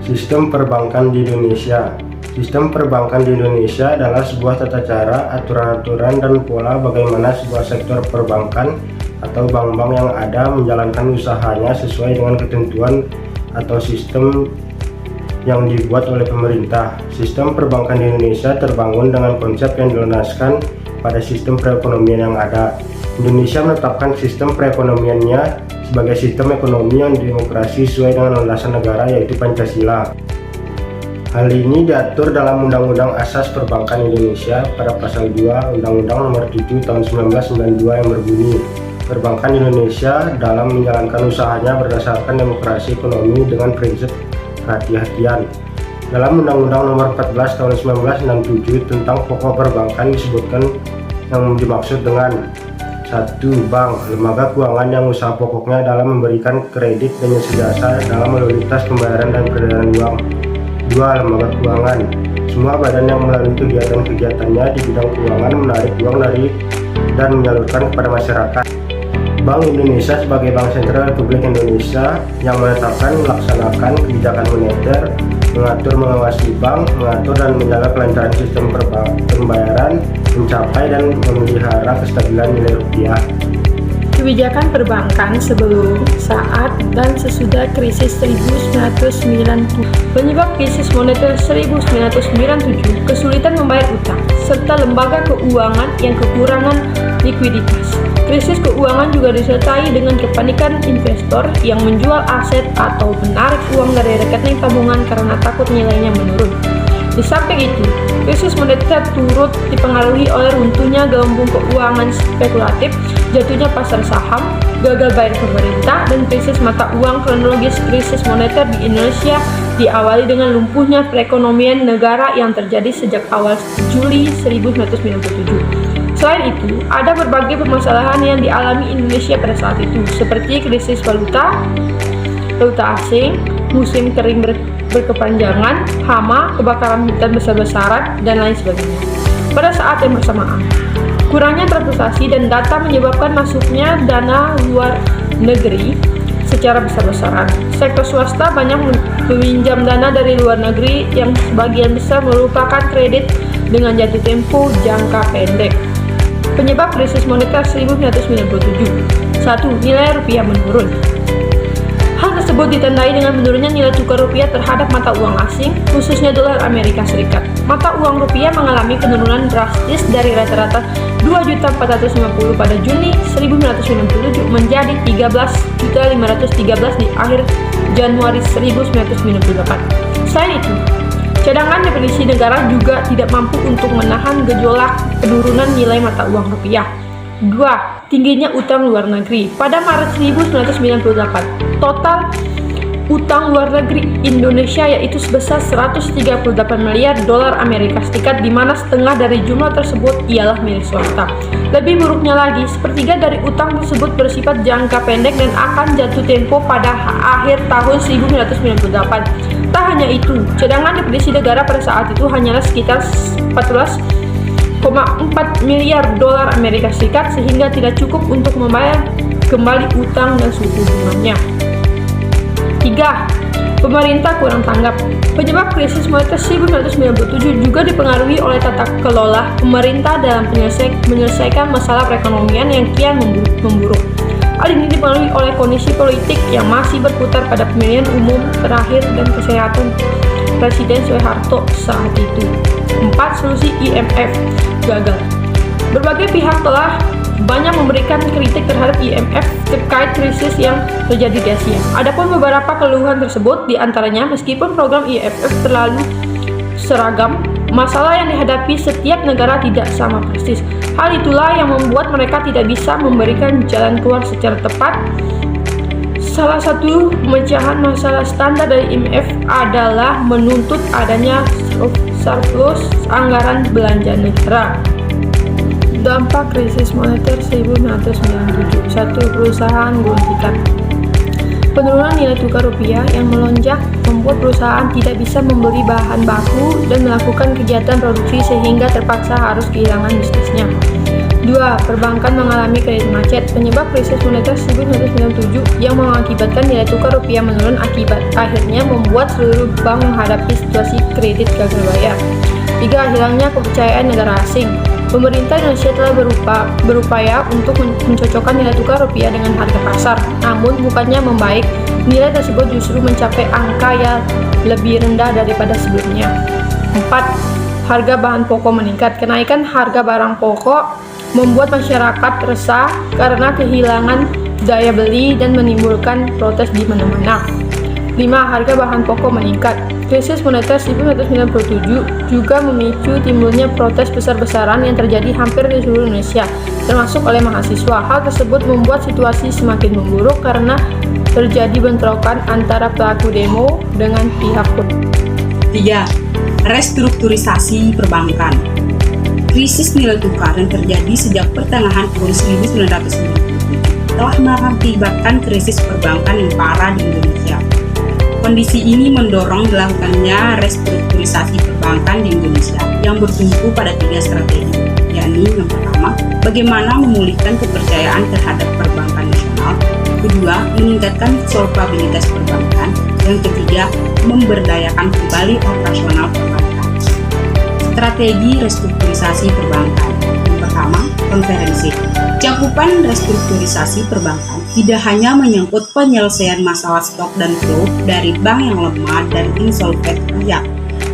Sistem perbankan di Indonesia. Sistem perbankan di Indonesia adalah sebuah tata cara, aturan-aturan, dan pola bagaimana sebuah sektor perbankan atau bank-bank yang ada menjalankan usahanya sesuai dengan ketentuan atau sistem yang dibuat oleh pemerintah. Sistem perbankan di Indonesia terbangun dengan konsep yang dilandaskan pada sistem perekonomian yang ada. Indonesia menetapkan sistem perekonomiannya sebagai sistem ekonomi yang demokrasi sesuai dengan landasan negara, yaitu Pancasila. Hal ini diatur dalam Undang-Undang Asas Perbankan Indonesia pada pasal 2 Undang-Undang Nomor 7 Tahun 1992 yang berbunyi, perbankan Indonesia dalam menjalankan usahanya berdasarkan demokrasi ekonomi dengan prinsip kehati-hatian. Dalam Undang-Undang Nomor 14 Tahun 1967 tentang pokok perbankan disebutkan yang dimaksud dengan 1. Bank, lembaga keuangan yang usaha pokoknya dalam memberikan kredit dan jasa dalam modalitas pembayaran dan peredaran uang. 2. Lembaga keuangan, semua badan yang melalui kegiatan-kegiatannya di bidang keuangan menarik uang dari dan menyalurkan kepada masyarakat. Bank Indonesia sebagai Bank Sentral Republik Indonesia yang menetapkan, melaksanakan kebijakan moneter, mengatur, mengawasi bank, mengatur dan menjaga kelancaran sistem pembayaran, mencapai dan memelihara kestabilan nilai rupiah. Kebijakan perbankan sebelum, saat, dan sesudah krisis 1990. Penyebab krisis moneter 1997, kesulitan membayar utang, serta lembaga keuangan yang kekurangan likuiditas. Krisis keuangan juga disertai dengan kepanikan investor yang menjual aset atau menarik uang dari rekening tabungan karena takut nilainya menurun. Di samping itu, krisis moneter turut dipengaruhi oleh runtuhnya gelembung keuangan spekulatif, jatuhnya pasar saham, gagal bayar pemerintah, dan krisis mata uang. Kronologis krisis moneter di Indonesia diawali dengan lumpuhnya perekonomian negara yang terjadi sejak awal Juli 1997. Selain itu, ada berbagai permasalahan yang dialami Indonesia pada saat itu, seperti krisis valuta asing, musim kering berkepanjangan, hama, kebakaran hutan besar-besaran, dan lain sebagainya. Pada saat yang bersamaan, kurangnya transaksi dan data menyebabkan masuknya dana luar negeri secara besar-besaran. Sektor swasta banyak meminjam dana dari luar negeri yang sebagian besar merupakan kredit dengan jatuh tempo jangka pendek. Penyebab krisis moneter 1997. 1. Nilai rupiah menurun. Hal tersebut ditandai dengan menurunnya nilai tukar rupiah terhadap mata uang asing, khususnya dolar Amerika Serikat. Mata uang rupiah mengalami penurunan drastis dari rata-rata 2.450 pada Juni 1997 menjadi 13.513 di akhir Januari 1998. Selain itu, cadangan definisi negara juga tidak mampu untuk menahan gejolak penurunan nilai mata uang rupiah. 2. Tingginya utang luar negeri. Pada Maret 1998, total utang luar negeri Indonesia yaitu sebesar 138 miliar dolar Amerika Serikat, di mana setengah dari jumlah tersebut ialah milik swasta. Lebih buruknya lagi, sepertiga dari utang tersebut bersifat jangka pendek dan akan jatuh tempo pada akhir tahun 1998. Tak hanya itu, cadangan definisi negara pada saat itu hanyalah sekitar 14,4 miliar dolar Amerika Serikat, sehingga tidak cukup untuk membayar kembali utang dan suku bunganya. 3. Pemerintah kurang tanggap. Penyebab krisis moneter 1997 juga dipengaruhi oleh tata kelola pemerintah dalam menyelesaikan masalah perekonomian yang kian memburuk. Hal ini dipengaruhi oleh kondisi politik yang masih berputar pada pemilihan umum terakhir dan kesehatan Presiden Soeharto saat itu. 4. Solusi IMF gagal. Berbagai pihak telah banyak memberikan kritik terhadap IMF terkait krisis yang terjadi di Asia. Adapun beberapa keluhan tersebut, diantaranya meskipun program IMF terlalu seragam, masalah yang dihadapi setiap negara tidak sama persis. Hal itulah yang membuat mereka tidak bisa memberikan jalan keluar secara tepat. Salah satu pemecahan masalah standar dari IMF adalah menuntut adanya surplus anggaran belanja negara. Dampak krisis moneter 1997. 1. Perusahaan gulung tikar. Penurunan nilai tukar rupiah yang melonjak membuat perusahaan tidak bisa membeli bahan baku dan melakukan kegiatan produksi sehingga terpaksa harus kehilangan bisnisnya. 2. 2. Perbankan mengalami kredit macet. Penyebab krisis moneter 1997 yang mengakibatkan nilai tukar rupiah menurun akhirnya membuat seluruh bank menghadapi situasi kredit gagal bayar. 3. Hilangnya kepercayaan negara asing. Pemerintah Indonesia telah berupaya untuk mencocokkan nilai tukar rupiah dengan harga pasar, namun bukannya membaik, nilai tersebut justru mencapai angka yang lebih rendah daripada sebelumnya. 4. Harga bahan pokok meningkat. Kenaikan harga barang pokok membuat masyarakat resah karena kehilangan daya beli dan menimbulkan protes di mana-mana. 5. Harga bahan pokok meningkat. Krisis moneter 1997 juga memicu timbulnya protes besar-besaran yang terjadi hampir di seluruh Indonesia, termasuk oleh mahasiswa. Hal tersebut membuat situasi semakin memburuk karena terjadi bentrokan antara pelaku demo dengan pihak politik. 3. Restrukturisasi perbankan. Krisis nilai tukar yang terjadi sejak pertengahan tahun 1997 telah mengakibatkan krisis perbankan yang parah di Indonesia. Kondisi ini mendorong dilakukannya restrukturisasi perbankan di Indonesia yang bertumpu pada 3 strategi, yakni yang pertama, bagaimana memulihkan kepercayaan terhadap perbankan nasional, kedua, meningkatkan solvabilitas perbankan, dan ketiga, memberdayakan kembali operasional perbankan. Strategi restrukturisasi perbankan. Yang pertama, konferensi. Cakupan restrukturisasi perbankan tidak hanya menyangkut penyelesaian masalah stok dan flow dari bank yang lemah dan insolvent rakyat,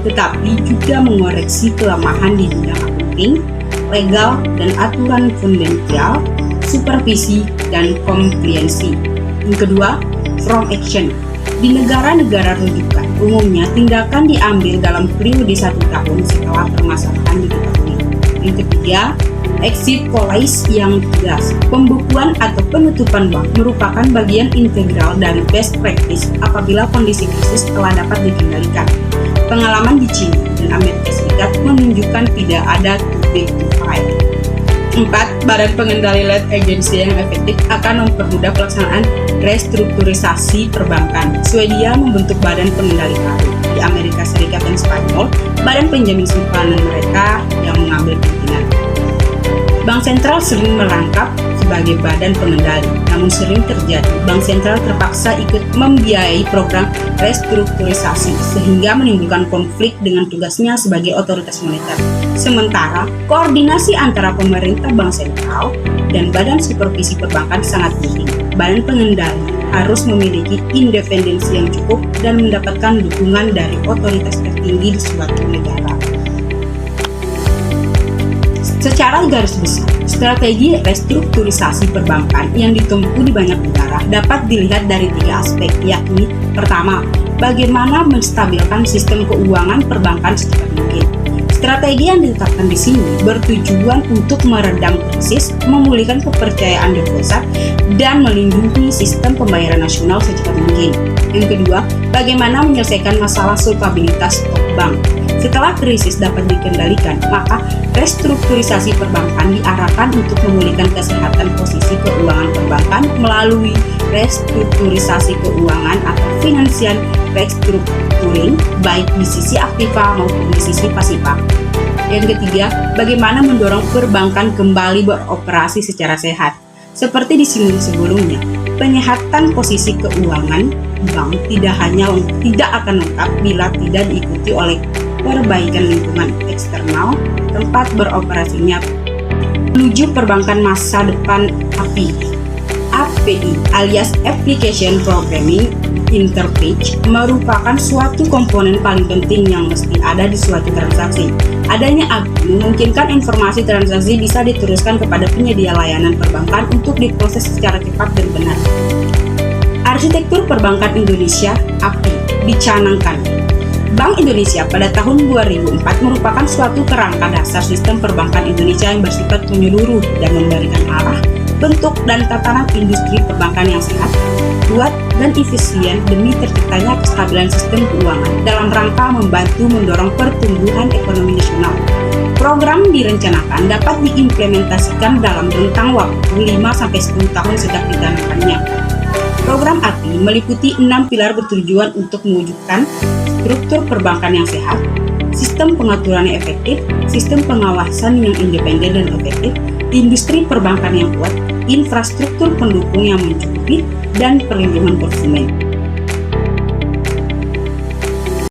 tetapi juga mengoreksi kelemahan di bidang accounting, legal, dan aturan fundamental, supervisi, dan kompliansi. Yang kedua, from action. Di negara-negara rujukan, umumnya tindakan diambil dalam periode 1 tahun setelah permasalahan diketahui. Yang ketiga, exit policy yang tegas. Pembukuan atau penutupan bank merupakan bagian integral dari best practice apabila kondisi krisis telah dapat dikendalikan. Pengalaman di China dan Amerika Serikat menunjukkan tidak ada too big to fail. 4. Badan pengendali lead agency yang efektif akan mempermudah pelaksanaan restrukturisasi perbankan. Swedia membentuk badan pengendali baru. Di Amerika Serikat dan Spanyol, badan penjamin simpanan mereka yang mengambil pimpinan. Bank sentral sering merangkap sebagai badan pengendali, namun sering terjadi bank sentral terpaksa ikut membiayai program restrukturisasi sehingga menimbulkan konflik dengan tugasnya sebagai otoritas moneter. Sementara, koordinasi antara pemerintah bank sentral dan badan supervisi perbankan sangat penting. Badan pengendali harus memiliki independensi yang cukup dan mendapatkan dukungan dari otoritas tertinggi di suatu negara. Secara garis besar, strategi restrukturisasi perbankan yang ditempuh di banyak negara dapat dilihat dari 3 aspek, yakni pertama, bagaimana menstabilkan sistem keuangan perbankan secepat mungkin. Strategi yang ditetapkan di sini bertujuan untuk meredam krisis, memulihkan kepercayaan deposit, dan melindungi sistem pembayaran nasional secepat mungkin. Yang kedua, bagaimana menyelesaikan masalah solvabilitas stok bank. Setelah krisis dapat dikendalikan, maka restrukturisasi perbankan diarahkan untuk memulihkan kesehatan posisi keuangan perbankan melalui restrukturisasi keuangan atau financial restructuring, baik di sisi aktiva maupun di sisi pasifa. Yang ketiga, bagaimana mendorong perbankan kembali beroperasi secara sehat. Seperti di sebelumnya, penyehatan posisi keuangan bank tidak akan lengkap bila tidak diikuti oleh perbaikan lingkungan eksternal tempat beroperasinya menuju perbankan masa depan API alias Application Programming Interface merupakan suatu komponen paling penting yang mesti ada di suatu transaksi. Adanya API memungkinkan informasi transaksi bisa diteruskan kepada penyedia layanan perbankan untuk diproses secara cepat dan benar. Arsitektur perbankan Indonesia API dicanangkan. Bank Indonesia pada tahun 2004 merupakan suatu kerangka dasar sistem perbankan Indonesia yang bersifat menyeluruh dan memberikan arah, bentuk, dan tatanan industri perbankan yang sehat, kuat, dan efisien demi terciptanya kestabilan sistem keuangan dalam rangka membantu mendorong pertumbuhan ekonomi nasional. Program direncanakan dapat diimplementasikan dalam rentang waktu 5-10 tahun sejak dicanangkannya. Program API meliputi 6 pilar bertujuan untuk mewujudkan struktur perbankan yang sehat, sistem pengaturan yang efektif, sistem pengawasan yang independen dan efektif, industri perbankan yang kuat, infrastruktur pendukung yang mencukupi, dan perlindungan konsumen.